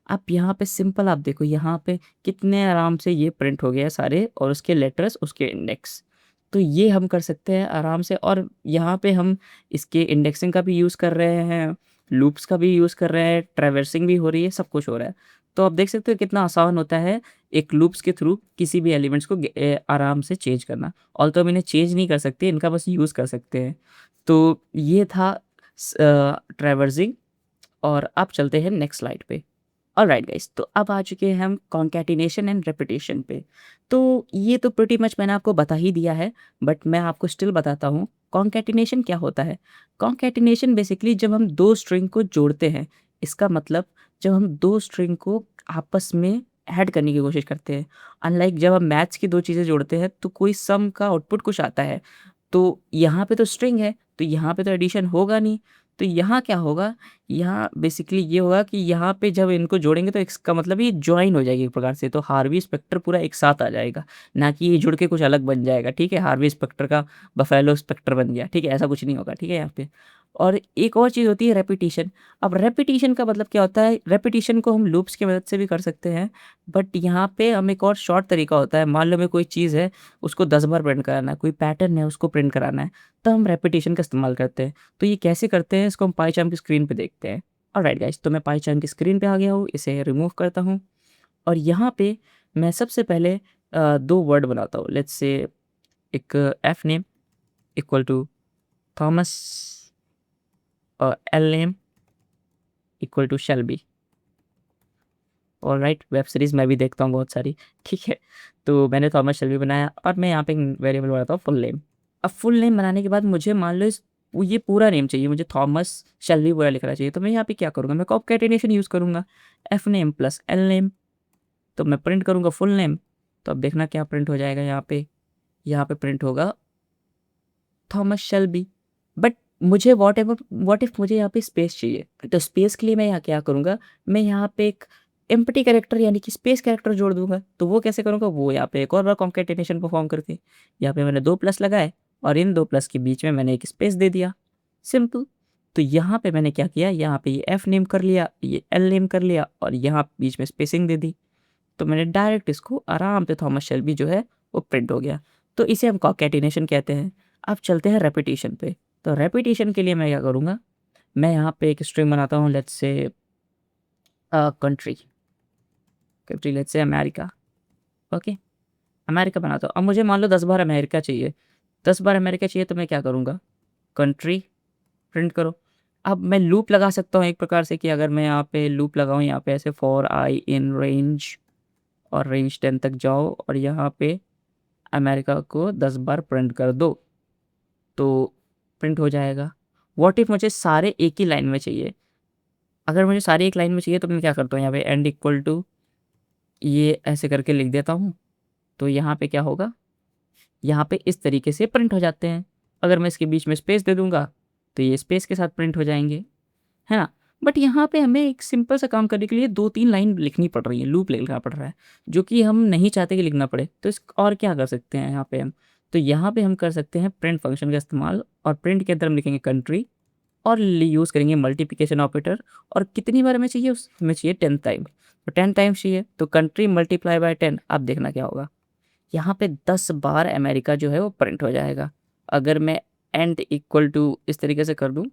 अब यहाँ पे सिंपल आप देखो यहाँ पे कितने आराम से ये प्रिंट हो गया सारे, और उसके लेटर्स, उसके इंडेक्स। तो ये हम कर सकते हैं आराम से, और यहाँ पे हम इसके इंडेक्सिंग का भी यूज़ कर रहे हैं, लूप्स का भी यूज़ कर रहे हैं, ट्रैवर्सिंग भी हो रही है, सब कुछ हो रहा है। तो आप देख सकते हो कितना आसान होता है एक लूप्स के थ्रू किसी भी एलिमेंट्स को आराम से चेंज करना। ऑल्दो हम इन्हें चेंज नहीं कर सकते, इनका बस यूज़ कर सकते हैं। तो ये था ट्रैवर्सिंग, और अब चलते हैं नेक्स्ट स्लाइड पे। ऑलराइट गाइस, तो अब आ चुके हैं हम कॉन्कैटिनेशन एंड रेपिटेशन पे। तो ये तो प्रीटी मच मैंने आपको बता ही दिया है, बट मैं आपको स्टिल बताता हूँ कॉन्कैटिनेशन क्या होता है। कॉन्कैटिनेशन बेसिकली जब हम दो स्ट्रिंग को जोड़ते हैं, इसका मतलब जब हम 2 स्ट्रिंग को आपस में ऐड करने की कोशिश करते हैं, अनलाइक जब हम मैथ्स की 2 चीज़ें जोड़ते हैं तो कोई सम का आउटपुट कुछ आता है। तो यहाँ पे तो स्ट्रिंग है, तो यहाँ पे तो एडिशन होगा नहीं। तो यहाँ क्या होगा, यहाँ बेसिकली ये होगा कि यहाँ पे जब इनको जोड़ेंगे तो इसका मतलब ये जॉइन हो जाएगी एक प्रकार से, तो हार्वी स्पेक्टर पूरा एक साथ आ जाएगा, ना कि ये जुड़ के कुछ अलग बन जाएगा, ठीक है? हार्वी स्पेक्टर का बफेलो स्पेक्टर बन गया, ठीक है? ऐसा कुछ नहीं होगा, ठीक है यहाँ पे। और एक और चीज़ होती है रेपिटिशन। अब रेपिटिशन का मतलब क्या होता है, रेपिटिशन को हम लूप्स की मदद से भी कर सकते हैं, बट यहाँ पे हम एक और शॉर्ट तरीका होता है। मान लो हमें कोई चीज़ है, उसको 10 बार प्रिंट कराना है, कोई पैटर्न है उसको प्रिंट कराना है, तो हम रेपिटिशन का इस्तेमाल करते हैं। तो ये कैसे करते हैं, इसको हम पाइचार्म की स्क्रीन पे देखते हैं। ऑलराइट गाइस, तो मैं पाइचार्म की स्क्रीन पे आ गया हूँ, इसे रिमूव करता हूँ और यहाँ पे मैं सबसे पहले 2 वर्ड बनाता हूँ। लेट्स से एक F name equal to Thomas और L name equal to Shelby. Alright, web series मैं भी देखता हूँ बहुत सारी, ठीक है? तो मैंने थॉमस शेल्बी बनाया और मैं यहाँ पे एक वेरिएबल बनाता हूँ फुल नेम। अब फुल नेम बनाने के बाद मुझे मान लो ये पूरा नेम चाहिए, मुझे थॉमस शेल्बी पूरा लिखना चाहिए। तो मैं यहाँ पे क्या करूँगा, मैं कॉन्कैटिनेशन यूज़ करूँगा, F name plus L name. तो मैं प्रिंट करूँगा फुल नेम, तो अब देखना क्या प्रिंट हो जाएगा यहाँ पे प्रिंट होगा थॉमस शेल्बी। बट मुझे व्हाट इफ मुझे यहाँ पे स्पेस चाहिए, तो स्पेस के लिए मैं यहाँ क्या करूँगा, मैं यहाँ पे एक एम्प्टी कैरेक्टर यानी कि स्पेस कैरेक्टर जोड़ दूंगा। तो वो कैसे करूँगा, वो यहाँ पे एक और बार कॉन्कैटिनेशन परफॉर्म करके यहाँ पे मैंने 2 प्लस लगाए और इन 2 प्लस के बीच में मैंने एक स्पेस दे दिया, सिंपल। तो यहाँ पे मैंने क्या किया, यहाँ पे ये एफ नेम कर लिया, ये एल नेम कर लिया और यहाँ बीच में स्पेसिंग दे दी। तो मैंने डायरेक्ट इसको आराम से थॉमस शेल्बी जो है वो प्रिंट हो गया। तो इसे हम कॉन्कैटिनेशन कहते हैं। अब चलते हैं रेपिटेशन पे। तो रेपिटेशन के लिए मैं क्या करूँगा, मैं यहाँ पे एक स्ट्रिंग बनाता हूँ, लेट्स से country let's say America. Okay, America बनाता हूँ। अब मुझे मान लो 10 बार अमेरिका चाहिए, 10 बार अमेरिका चाहिए, तो मैं क्या करूँगा, कंट्री प्रिंट करो। अब मैं लूप लगा सकता हूँ एक प्रकार से कि अगर मैं यहाँ पे लूप लगाऊँ, यहाँ पे ऐसे फॉर आई इन रेंज और रेंज 10 तक जाओ और यहाँ पे अमेरिका को 10 बार प्रिंट कर दो, तो प्रिंट हो जाएगा। व्हाट इफ मुझे सारे एक ही लाइन में चाहिए, अगर मुझे सारे एक लाइन में चाहिए तो मैं क्या करता हूँ, यहाँ पे एंड इक्वल टू ये ऐसे करके लिख देता हूँ। तो यहाँ पे क्या होगा, यहाँ पे इस तरीके से प्रिंट हो जाते हैं। अगर मैं इसके बीच में स्पेस दे दूंगा तो ये स्पेस के साथ प्रिंट हो जाएंगे, है ना? बट यहाँ पे हमें एक सिंपल सा काम करने के लिए 2-3 लाइन लिखनी पड़ रही है, लूप लिखना पड़ रहा है, जो कि हम नहीं चाहते कि लिखना पड़े। तो इस और क्या कर सकते हैं यहाँ पे हम, तो यहाँ पे हम कर सकते हैं प्रिंट फंक्शन का इस्तेमाल और प्रिंट के अंदर हम लिखेंगे कंट्री और यूज़ करेंगे मल्टीप्लिकेशन ऑपरेटर। और कितनी बार हमें चाहिए, हमें चाहिए 10 टाइम, तो 10 टाइम्स चाहिए, तो कंट्री मल्टीप्लाई बाय 10। अब देखना क्या होगा, यहाँ पे 10 बार अमेरिका जो है वो प्रिंट हो जाएगा। अगर मैं एंड इक्वल टू इस तरीके से कर दूँ,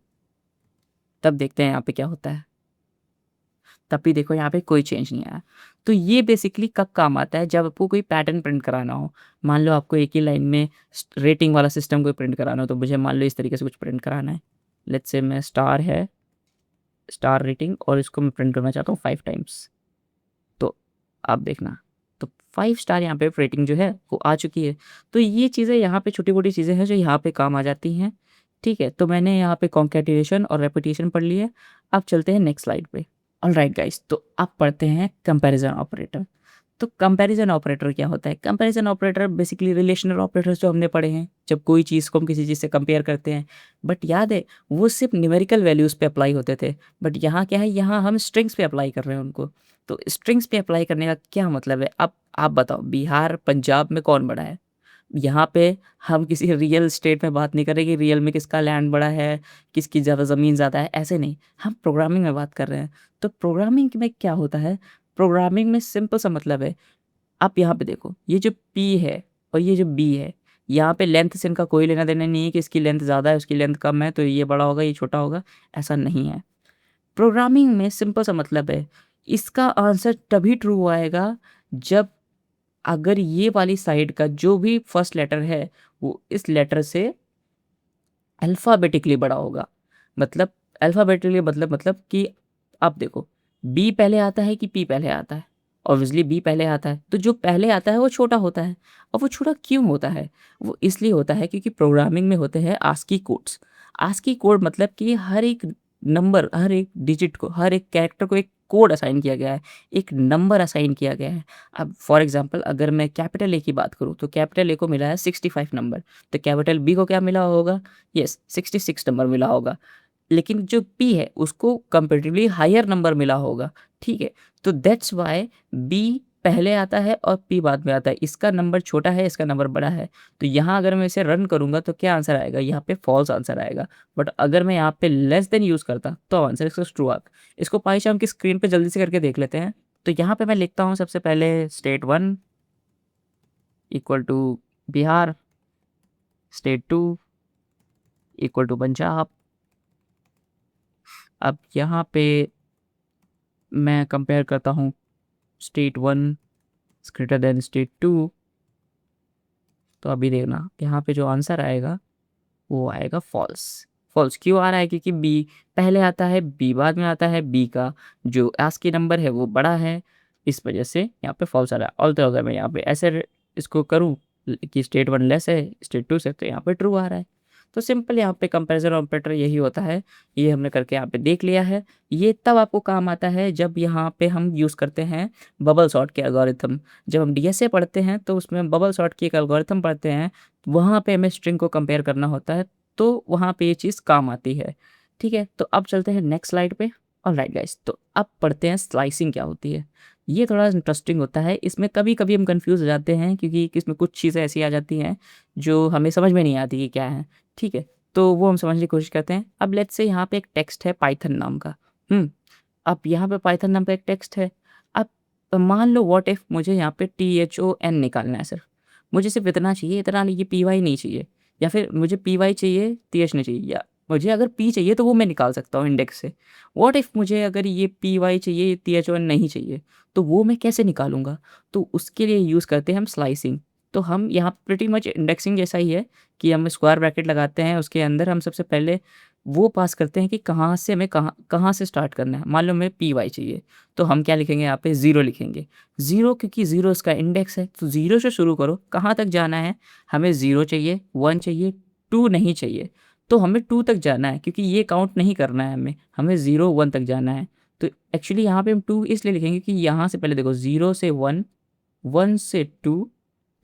तब देखते हैं यहाँ पे क्या होता है। तब भी देखो यहाँ पे कोई चेंज नहीं आया। तो ये बेसिकली कब काम आता है, जब आपको कोई पैटर्न प्रिंट कराना हो। मान लो आपको एक ही लाइन में रेटिंग वाला सिस्टम कोई प्रिंट कराना हो, तो मुझे मान लो इस तरीके से कुछ प्रिंट कराना है। लेट्स से मैं स्टार है, स्टार रेटिंग, और इसको मैं प्रिंट करना चाहता हूँ 5 टाइम्स। तो आप देखना, तो 5 स्टार यहाँ पे रेटिंग जो है वो आ चुकी है। तो ये चीज़ें यहाँ पे छोटी-मोटी चीज़ें हैं जो यहाँ पे काम आ जाती हैं, ठीक है? तो मैंने यहाँ पे कॉन्कैटिनेशन और रेपिटेशन पढ़ ली है। अब चलते हैं नेक्स्ट स्लाइड पे। ऑलराइट गाइस, तो अब पढ़ते हैं कंपैरिजन ऑपरेटर। तो कंपैरिजन ऑपरेटर क्या होता है? Comparison operator basically relational operators जो हमने पढ़े हैं, जब कोई चीज़ को हम किसी चीज़ से कंपेयर करते हैं। बट याद है, वो सिर्फ न्यूमेरिकल वैल्यूज़ पे अप्लाई होते थे, बट यहाँ क्या है, यहाँ हम स्ट्रिंग्स पे अप्लाई कर रहे हैं उनको। तो स्ट्रिंग्स पे अप्लाई करने का क्या मतलब है? अब आप बताओ, बिहार पंजाब में कौन बड़ा है? यहाँ पे हम किसी रियल स्टेट में बात नहीं कर रहे कि रियल में किसका लैंड बड़ा है, किसकी ज़्यादा ज़मीन ज़्यादा है, ऐसे नहीं। हम प्रोग्रामिंग में बात कर रहे हैं। तो प्रोग्रामिंग में क्या होता है, प्रोग्रामिंग में सिंपल सा मतलब है, आप यहाँ पे देखो, ये जो P है और ये जो B है, यहाँ पे लेंथ से इनका कोई लेना देना नहीं है कि इसकी लेंथ ज़्यादा है, उसकी लेंथ कम है, तो ये बड़ा होगा, ये छोटा होगा, ऐसा नहीं है। प्रोग्रामिंग में सिंपल सा मतलब है, इसका आंसर तभी ट्रू आएगा जब अगर ये वाली साइड का जो भी फर्स्ट लेटर है वो इस लेटर से अल्फ़ाबेटिकली बड़ा होगा। मतलब अल्फ़ाबेटिकली मतलब कि आप देखो, बी पहले आता है कि पी पहले आता है? ऑब्वियसली बी पहले आता है, तो जो पहले आता है वो छोटा होता है। और वो छोटा क्यों होता है? वो इसलिए होता है क्योंकि प्रोग्रामिंग में होते हैं आस्की कोड्स। आस्की कोड मतलब कि हर एक नंबर, हर एक डिजिट को, हर एक कैरेक्टर को एक कोड असाइन किया गया है, एक नंबर असाइन किया गया है। अब फॉर एग्ज़ाम्पल अगर मैं कैपिटल ए की बात करूँ तो कैपिटल ए को मिला है 65 नंबर, तो कैपिटल बी को क्या मिला होगा? यस 66 नंबर मिला होगा। लेकिन जो पी है उसको कंपैरेटिवली हायर नंबर मिला होगा, ठीक है? तो दैट्स व्हाई बी पहले आता है और पी बाद में आता है। इसका नंबर छोटा है, इसका नंबर बड़ा है। तो यहाँ अगर मैं इसे रन करूँगा तो क्या आंसर आएगा? यहाँ पे फ़ॉल्स आंसर आएगा। बट अगर मैं यहाँ पे लेस देन यूज़ करता तो आंसर इसका ट्रू आता। इसको पाइचार्म की स्क्रीन पे जल्दी से करके देख लेते हैं। तो यहाँ पे मैं लिखता हूँ सबसे पहले state 1 equal to Bihar, state 2 equal to Punjab. अब यहाँ पे मैं कंपेयर करता हूँ स्टेट 1 ग्रेटर देन स्टेट 2। तो अभी देखना यहाँ पे जो आंसर आएगा वो आएगा फॉल्स। फॉल्स क्यों आ रहा है? क्योंकि बी पहले आता है, बी बाद में आता है, बी का जो ASCII नंबर है वो बड़ा है, इस वजह से यहाँ पे फॉल्स आ रहा है। और तो अगर मैं यहाँ पे ऐसे इसको करूँ कि स्टेट 1 लेस है स्टेट 2 से, तो यहाँ पे ट्रू आ रहा है। तो सिंपल यहाँ पे कंपैरिजन ऑपरेटर यही होता है। ये हमने करके यहाँ पे देख लिया है। ये तब आपको काम आता है जब यहाँ पे हम यूज़ करते हैं बबल सॉर्ट के एल्गोरिथम। जब हम DSA पढ़ते हैं तो उसमें बबल सॉर्ट की एक एल्गोरिथम पढ़ते हैं, वहाँ पे हमें स्ट्रिंग को कंपेयर करना होता है, तो वहाँ पे ये चीज़ काम आती है। ठीक है, तो अब चलते हैं नेक्स्ट स्लाइड पे। ऑलराइट गाइस, तो अब पढ़ते हैं स्लाइसिंग क्या होती है। ये थोड़ा इंटरेस्टिंग होता है। इसमें कभी-कभी हम कन्फ्यूज़ हो जाते हैं क्योंकि इसमें कुछ चीज़ें ऐसी आ जाती हैं जो हमें समझ में नहीं आती कि क्या है। ठीक है, तो वो हम समझने की कोशिश करते हैं। अब लेट्स से यहाँ पे एक टेक्स्ट है पाइथन नाम का। अब यहाँ पे पाइथन नाम का एक टेक्स्ट है। अब मान लो व्हाट इफ मुझे यहाँ पे THON निकालना है सिर्फ। मुझे सिर्फ इतना चाहिए, इतना नहीं, ये PY नहीं चाहिए, या फिर मुझे PY चाहिए, TH नहीं चाहिए, या मुझे अगर P चाहिए तो वो मैं निकाल सकता हूँ इंडेक्स से। व्हाट इफ मुझे अगर ये PY चाहिए, THON नहीं चाहिए, तो वो मैं कैसे निकालूँगा? तो उसके लिए यूज़ करते हैं हम स्लाइसिंग। तो हम यहाँ प्रीटी मच इंडेक्सिंग जैसा ही है कि हम स्क्वायर ब्रैकेट लगाते हैं, उसके अंदर हम सबसे पहले वो पास करते हैं कि कहाँ से हमें कहाँ कहाँ से स्टार्ट करना है। मान लो हमें PY चाहिए, तो हम क्या लिखेंगे? यहाँ पे 0 लिखेंगे। 0 क्योंकि 0 इसका इंडेक्स है, तो 0 से शुरू करो। कहाँ तक जाना है? हमें 0 चाहिए, 1 चाहिए, 2 नहीं चाहिए, तो हमें 2 तक जाना है क्योंकि ये काउंट नहीं करना है हमें 0, 1 तक जाना है। तो एक्चुअली यहाँ पे हम 2 इसलिए लिखेंगे कि यहाँ से पहले देखो 0 से 1, 1 से 2,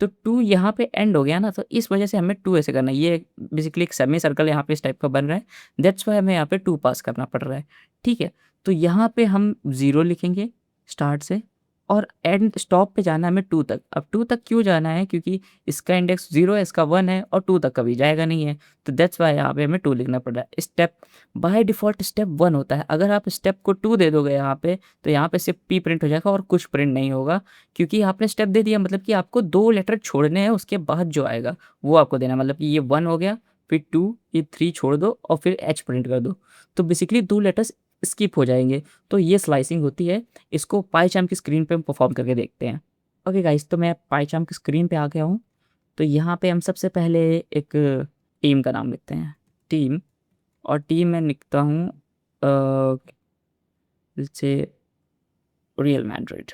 तो 2 यहाँ पे एंड हो गया ना, तो इस वजह से हमें 2 ऐसे करना है। ये बेसिकली एक सेमी सर्कल यहाँ पे इस टाइप का बन रहा है, दैट्स व्हाई हमें यहाँ पे 2 पास करना पड़ रहा है। ठीक है, तो यहाँ पे हम 0 लिखेंगे स्टार्ट से, और एंड स्टॉप पे जाना है हमें 2 तक। अब 2 तक क्यों जाना है? क्योंकि इसका इंडेक्स 0 है, इसका 1 है, और 2 तक कभी जाएगा नहीं है, तो दैट्स व्हाई यहाँ पे हमें 2 लिखना पड़ रहा है। स्टेप बाय डिफ़ॉल्ट स्टेप 1 होता है। अगर आप स्टेप को 2 दे दोगे यहाँ पे, तो यहाँ पे सिर्फ P प्रिंट हो जाएगा और कुछ प्रिंट नहीं होगा, क्योंकि आपने स्टेप दे दिया, मतलब कि आपको 2 लेटर छोड़ने हैं, उसके बाद जो आएगा वो आपको देना है। मतलब कि ये 1 हो गया, फिर 2, ये 3 छोड़ दो और फिर H प्रिंट कर दो, तो बेसिकली 2 लेटर्स स्किप हो जाएँगे। तो ये स्लाइसिंग होती है। इसको पाइचार्म की स्क्रीन पे हम परफ़ॉर्म करके देखते हैं। ओके गाइस, तो मैं पाइचार्म की स्क्रीन पे आ गया हूँ। तो यहाँ पे हम सबसे पहले एक टीम का नाम लिखते हैं, टीम, और टीम में लिखता हूँ लेट्स से रियल मैड्रिड।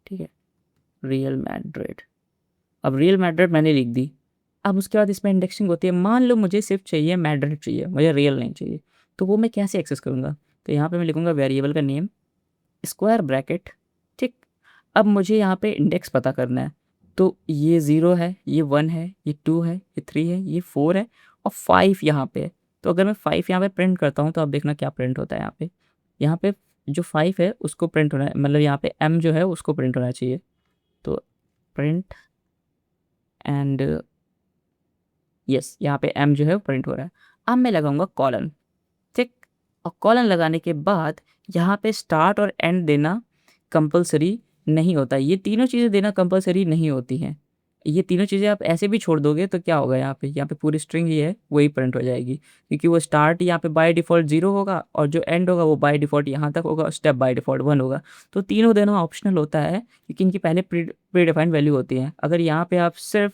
ठीक है, रियल मैड्रिड। अब रियल मैड्रिड मैंने लिख दी। अब उसके बाद इसमें इंडेक्सिंग होती है। मान लो मुझे सिर्फ चाहिए मैड्रिड चाहिए, मुझे रियल नहीं चाहिए, तो वो मैं कैसे एक्सेस करूँगा? तो यहाँ पे मैं लिखूँगा वेरिएबल का नेम, स्क्वायर ब्रैकेट, ठीक। अब मुझे यहाँ पे इंडेक्स पता करना है, तो ये 0 है, ये 1 है, ये 2 है, ये 3 है, ये 4 है, और 5 यहाँ पे है। तो अगर मैं 5 यहाँ पे प्रिंट करता हूँ तो आप देखना क्या प्रिंट होता है यहाँ पे। यहाँ पे जो 5 है उसको प्रिंट होना है, मतलब यहाँ पे M जो है उसको प्रिंट होना चाहिए। तो प्रिंट एंड यस, यहाँ पे M जो है वो प्रिंट हो रहा है। अब मैं लगाऊंगा कॉलन, ठीक। और कॉलन लगाने के बाद यहाँ पे स्टार्ट और एंड देना कंपलसरी नहीं होता। ये तीनों चीज़ें देना कंपलसरी नहीं होती हैं। ये तीनों चीज़ें आप ऐसे भी छोड़ दोगे तो क्या होगा? यहाँ पे पूरी स्ट्रिंग ही है वही प्रिंट हो जाएगी, क्योंकि वो स्टार्ट यहाँ पे बाय डिफ़ॉल्ट 0 होगा, और जो एंड होगा वो बाय डिफ़ॉल्ट यहाँ तक होगा, स्टेप बाय डिफ़ॉल्ट 1 होगा। तो तीनों देना ऑप्शनल होता है क्योंकि इनकी पहले प्री डिफाइंड वैल्यू होती है। अगर यहाँ पे आप सिर्फ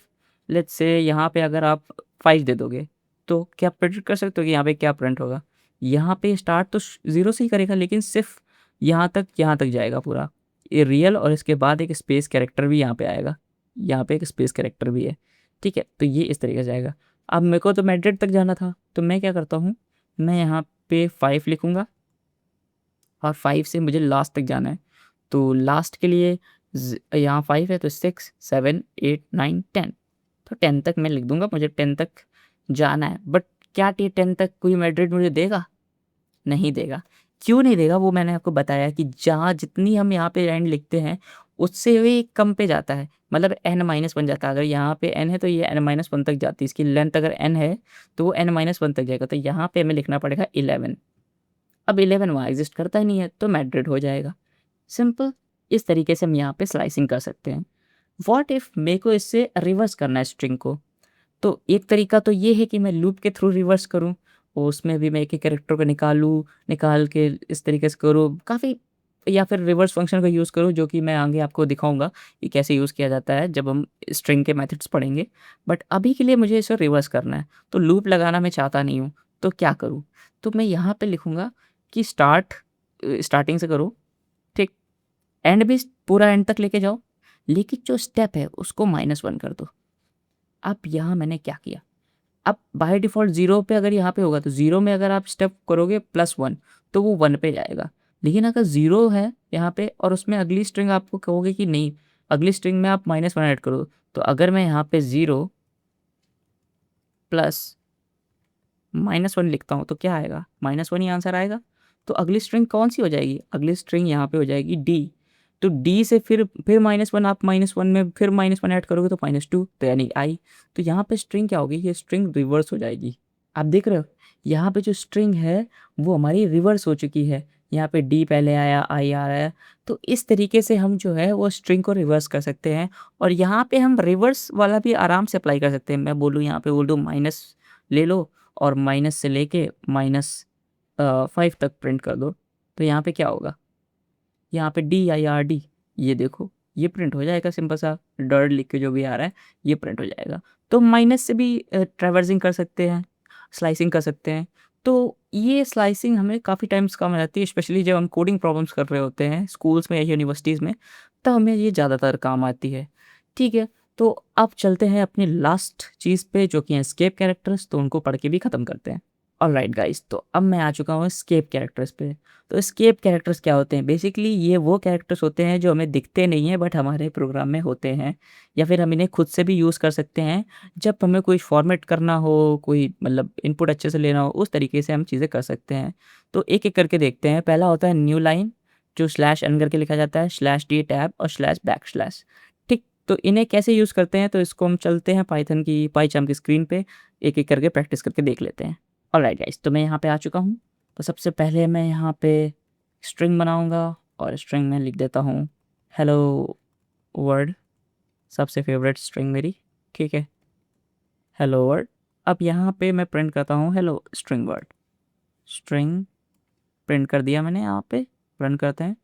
लेट्स से यहाँ पे अगर आप 5 दे दोगे, तो क्या प्रिडिक्ट कर सकते हो कि यहाँ पे क्या प्रिंट होगा? यहाँ पे स्टार्ट तो 0 से ही करेगा, लेकिन सिर्फ यहाँ तक जाएगा पूरा। ये रियल, और इसके बाद एक स्पेस कैरेक्टर भी यहाँ पे आएगा। यहाँ पे एक स्पेस कैरेक्टर भी है, ठीक है? तो ये इस तरीके से जाएगा। अब मेरे को तो मैड्रिड तक जाना था, तो मैं क्या करता हूँ, मैं यहाँ पे 5 लिखूँगा और 5 से मुझे लास्ट तक जाना है। तो लास्ट के लिए यहाँ 5 है तो 6 7 8 9 10, तो 10 तक मैं लिख दूँगा, मुझे 10 तक जाना है। बट क्या 10 तक कोई मैड्रिड मुझे देगा? नहीं देगा। क्यों नहीं देगा? वो मैंने आपको बताया कि जहाँ जितनी हम यहाँ पे एंड लिखते हैं उससे भी कम पे जाता है, मतलब n-1 जाता है। अगर यहाँ पे n है तो ये n-1 तक जाती है, इसकी लेंथ अगर n है तो वो n-1 तक जाएगा, तो यहाँ पे हमें लिखना पड़ेगा 11। अब 11 वहाँ एग्जिस्ट करता ही नहीं है तो मैड्रिड हो जाएगा। सिंपल। इस तरीके से हम यहाँ पे स्लाइसिंग कर सकते हैं। व्हाट इफ मेरे को इससे रिवर्स करना है स्ट्रिंग को, तो एक तरीका तो ये है कि मैं लूप के थ्रू रिवर्स करूँ और उसमें भी मैं एक एक कैरेक्टर को निकाल के इस तरीके से करूँ काफ़ी, या फिर रिवर्स फंक्शन का यूज़ करूँ, जो कि मैं आगे आपको दिखाऊंगा कि कैसे यूज़ किया जाता है जब हम स्ट्रिंग के मेथड्स पढ़ेंगे। बट अभी के लिए मुझे इसे रिवर्स करना है, तो लूप लगाना मैं चाहता नहीं हूँ, तो क्या करूँ? तो मैं यहाँ पे लिखूँगा कि स्टार्टिंग से करो, ठीक, एंड भी पूरा एंड तक लेके जाओ, लेकिन जो स्टेप है उसको -1 कर दो। अब यहाँ मैंने क्या किया, अब बाय डिफ़ॉल्ट 0 पे अगर यहाँ पे होगा तो 0 में अगर आप स्टेप करोगे +1 तो वो 1 पे जाएगा। लेकिन अगर 0 है यहाँ पे और उसमें अगली स्ट्रिंग आपको कहोगे कि नहीं, अगली स्ट्रिंग में आप -1 ऐड करो, तो अगर मैं यहाँ पे 0 प्लस -1 लिखता हूँ तो क्या आएगा? -1 ही आंसर आएगा। तो अगली स्ट्रिंग कौन-सी हो जाएगी? अगली स्ट्रिंग यहाँ पे हो जाएगी डी। तो डी से फिर -1, आप -1 में फिर -1 ऐड करोगे तो -2, तो यानी आई। तो यहाँ पे स्ट्रिंग क्या होगी? ये स्ट्रिंग रिवर्स हो जाएगी। आप देख रहे हो? यहाँ पे जो स्ट्रिंग है वो हमारी रिवर्स हो चुकी है। यहाँ पे डी पहले आया, आई आ रहा है। तो इस तरीके से हम जो है वो स्ट्रिंग को रिवर्स कर सकते हैं और यहाँ पे हम रिवर्स वाला भी आराम से अप्लाई कर सकते हैं। मैं बोलूँ यहाँ पे बोल दूँ माइनस ले लो और माइनस से लेके -5 तक प्रिंट कर दो, तो यहाँ पे क्या होगा? यहाँ पे DIRD, ये देखो ये प्रिंट हो जाएगा, सिंपल सा डर्ड लिख के जो भी आ रहा है ये प्रिंट हो जाएगा। तो माइनस से भी ट्रैवर्सिंग कर सकते हैं, स्लाइसिंग कर सकते हैं। तो ये स्लाइसिंग हमें काफ़ी टाइम्स काम आ जाती है, स्पेशली जब हम कोडिंग प्रॉब्लम्स कर रहे होते हैं स्कूल्स में या यूनिवर्सिटीज़ में, तब हमें ये ज़्यादातर काम आती है। ठीक है, तो अब चलते हैं अपनी लास्ट चीज़ पे जो कि हैं एस्केप कैरेक्टर्स, तो उनको पढ़ के भी ख़त्म करते हैं। ऑलराइट गाइस, तो अब मैं आ चुका हूँ एस्केप कैरेक्टर्स पे। तो एस्केप कैरेक्टर्स क्या होते हैं? बेसिकली ये वो कैरेक्टर्स होते हैं जो हमें दिखते नहीं हैं बट हमारे प्रोग्राम में होते हैं, या फिर हम इन्हें खुद से भी यूज़ कर सकते हैं जब हमें कोई फॉर्मेट करना हो, कोई मतलब इनपुट अच्छे से लेना हो, उस तरीके से हम चीज़ें कर सकते हैं। तो एक-एक करके देखते हैं। पहला होता है न्यू लाइन, जो /n करके लिखा जाता है, /d टैब और /बैकस्लैश। ठीक, तो इन्हें कैसे यूज़ करते हैं? तो इसको हम चलते हैं पाइथन की स्क्रीन पे, एक-एक करके प्रैक्टिस करके देख लेते हैं। ऑलराइट गाइस, तो मैं यहाँ पे आ चुका हूँ। तो सबसे पहले मैं यहाँ पे स्ट्रिंग बनाऊँगा और स्ट्रिंग में लिख देता हूँ हेलो वर्ल्ड, सबसे फेवरेट स्ट्रिंग मेरी, ठीक है, हेलो वर्ल्ड। अब यहाँ पे मैं प्रिंट करता हूँ hello string world. String print कर दिया मैंने, यहाँ पे रन करते हैं।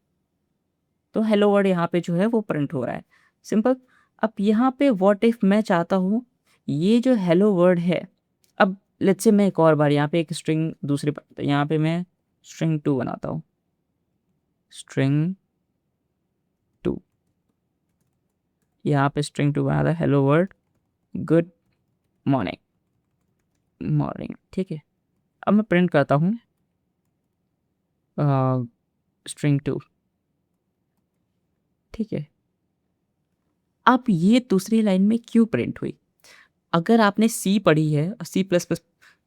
तो हेलो वर्ल्ड यहाँ पे जो है वो प्रिंट हो रहा है, सिंपल। अब यहाँ पे व्हाट इफ मैं चाहता हूँ ये जो हेलो वर्ल्ड है, अब लेट्स से मैं एक और बार यहाँ पे एक स्ट्रिंग दूसरी यहाँ पे मैं स्ट्रिंग 2 बनाता हूँ, स्ट्रिंग 2, यहाँ पे स्ट्रिंग 2 बना था हेलो वर्ल्ड गुड मॉर्निंग, ठीक है। अब मैं प्रिंट करता हूँ स्ट्रिंग 2, ठीक है। अब ये दूसरी लाइन में क्यों प्रिंट हुई? अगर आपने सी पढ़ी है, C++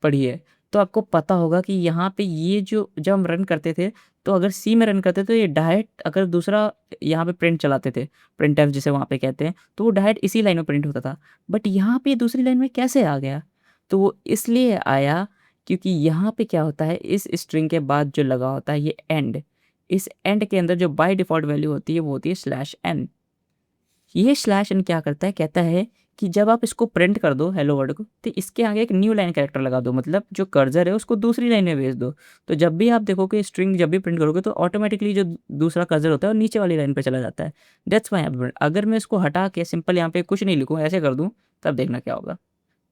पढ़ी है, तो आपको पता होगा कि यहाँ पे ये जो जब हम रन करते थे, तो अगर सी में रन करते तो ये डायरेक्ट अगर दूसरा यहाँ पे प्रिंट चलाते थे, प्रिंटफ जिसे वहाँ पे कहते हैं, तो वो डायरेक्ट इसी लाइन में प्रिंट होता था। बट यहाँ पे दूसरी लाइन में कैसे आ गया? तो वो इसलिए आया क्योंकि यहाँ पे क्या होता है, इस स्ट्रिंग के बाद जो लगा होता है ये एंड, इस एंड के अंदर जो बाय डिफ़ॉल्ट वैल्यू होती है वो होती है /n। ये /n क्या करता है, कहता है कि जब आप इसको प्रिंट कर दो हेलो वर्ल्ड को, तो इसके आगे एक न्यू लाइन कैरेक्टर लगा दो, मतलब जो कर्सर है उसको दूसरी लाइन में भेज दो। तो जब भी आप देखोगे स्ट्रिंग जब भी प्रिंट करोगे तो ऑटोमेटिकली जो दूसरा कर्सर होता है वो नीचे वाली लाइन पे चला जाता है। दैट्स वाई अगर मैं इसको हटा के सिंपल यहाँ पे कुछ नहीं लिखूँ, ऐसे कर दूँ, तब देखना क्या होगा।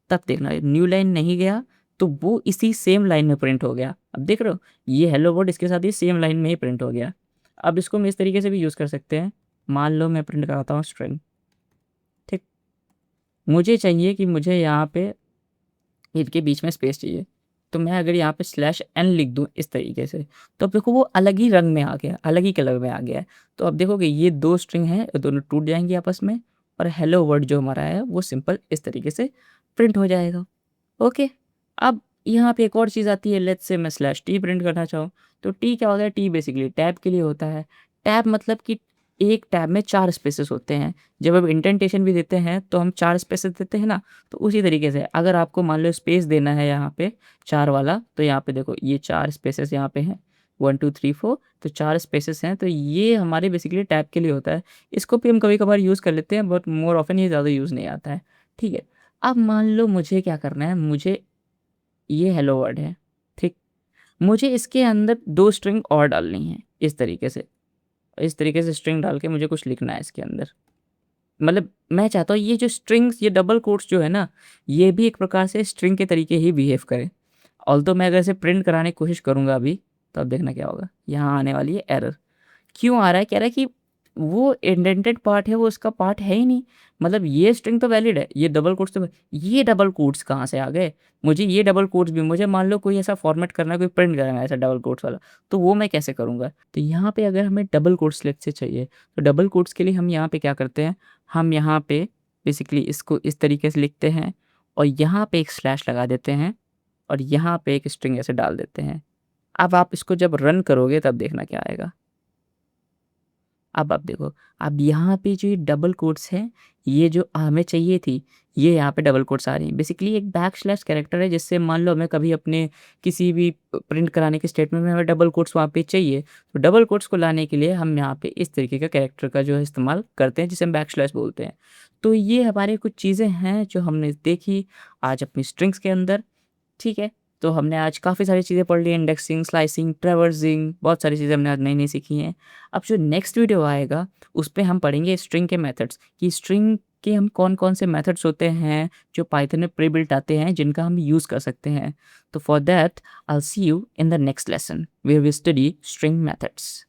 तब देखना न्यू लाइन नहीं गया तो वो इसी सेम लाइन में प्रिंट हो गया। अब देख रहे हो ये हेलो वर्ल्ड इसके साथ ही सेम लाइन में ही प्रिंट हो गया। अब इसको हम इस तरीके से भी यूज़ कर सकते हैं। मान लो मैं प्रिंट कराता हूँ स्ट्रिंग, ठीक, मुझे चाहिए कि मुझे यहाँ पे इनके बीच में स्पेस चाहिए, तो मैं अगर यहाँ पे /n लिख दूँ इस तरीके से, तो अब देखो वो अलग ही रंग में आ गया, अलग ही कलर में आ गया है। तो अब देखोगे ये 2 स्ट्रिंग हैं, दोनों टूट जाएँगी आपस में और हेलो वर्ल्ड जो हमारा है वो सिंपल इस तरीके से प्रिंट हो जाएगा। ओके, अब यहाँ पे एक और चीज़ आती है, लेट्स से मैं /t प्रिंट करना चाहूँ, तो t क्या होता है? t बेसिकली टैब के लिए होता है। टैब मतलब कि एक टैब में 4 स्पेसेस होते हैं। जब हम इंडेंटेशन भी देते हैं तो हम 4 स्पेसेस देते हैं ना, तो उसी तरीके से अगर आपको मान लो स्पेस देना है यहाँ पे 4 वाला, तो यहाँ पे देखो ये 4 स्पेसेस यहाँ पे हैं, 1 2 3 4, तो 4 स्पेसेस हैं, तो ये हमारे बेसिकली टैब के लिए होता है। इसको भी हम कभी-कभार यूज़ कर लेते हैं, बट मोर ऑफ़न ये ज़्यादा यूज़ नहीं आता है। ठीक है, अब मान लो मुझे क्या करना है, मुझे ये हेलो वर्ल्ड है, ठीक? मुझे इसके अंदर 2 स्ट्रिंग और डालनी है इस तरीके से। इस तरीके से स्ट्रिंग डाल के मुझे कुछ लिखना है इसके अंदर। मतलब मैं चाहता हूँ ये जो स्ट्रिंग्स, ये डबल कोट्स जो है ना, ये भी एक प्रकार से स्ट्रिंग के तरीके ही बिहेव करें। ऑल्दो मैं अगर इसे प्रिंट कराने की कोशिश करूँगा अभी, तो अब देखना क्या होगा। यहाँ आने वाली है एरर। क्यों आ रहा है? कह रहा है कि वो इंडेंटेड पार्ट है, वो उसका पार्ट है ही नहीं। मतलब ये स्ट्रिंग तो वैलिड है, ये डबल कोट्स तो ये डबल कोट्स कहाँ से आ गए? मुझे ये डबल कोट्स भी, मुझे मान लो कोई ऐसा फॉर्मेट करना है, कोई प्रिंट करना है ऐसा डबल कोट्स वाला, तो वो मैं कैसे करूँगा? तो यहाँ पे अगर हमें डबल कोट्स लेट से चाहिए, तो डबल कोट्स के लिए हम यहाँ पे क्या करते हैं, हम यहाँ पे बेसिकली इसको इस तरीके से लिखते हैं और यहाँ पे एक स्लैश लगा देते हैं और यहाँ पे एक स्ट्रिंग ऐसे डाल देते हैं। अब आप इसको जब रन करोगे तब देखना क्या आएगा। अब आप देखो, अब यहाँ पे जो ये डबल कोट्स हैं, ये जो हमें चाहिए थी, ये यहाँ पे डबल कोट्स आ रही हैं। बेसिकली एक बैकस्लैश कैरेक्टर है, जिससे मान लो हमें कभी अपने किसी भी प्रिंट कराने के स्टेटमेंट में हमें डबल कोट्स वहाँ पे चाहिए, तो डबल कोट्स को लाने के लिए हम यहाँ पे इस तरीके का कैरेक्टर का जो है इस्तेमाल करते हैं, जिसे हम बैकस्लैश बोलते हैं। तो ये हमारी कुछ चीज़ें हैं जो हमने देखी आज अपनी स्ट्रिंग्स के अंदर। ठीक है, तो हमने आज काफ़ी सारी चीज़ें पढ़ ली, इंडेक्सिंग, स्लाइसिंग, ट्रैवर्सिंग, बहुत सारी चीज़ें हमने आज नई-नई सीखी हैं। अब जो नेक्स्ट वीडियो आएगा, उस पे हम पढ़ेंगे स्ट्रिंग के मेथड्स, कि स्ट्रिंग के हम कौन-कौन से मेथड्स होते हैं, जो पाइथन में प्री बिल्ट आते हैं, जिनका हम यूज़ कर सकते हैं। तो for that, I will see you in the next lesson, where we study string methods.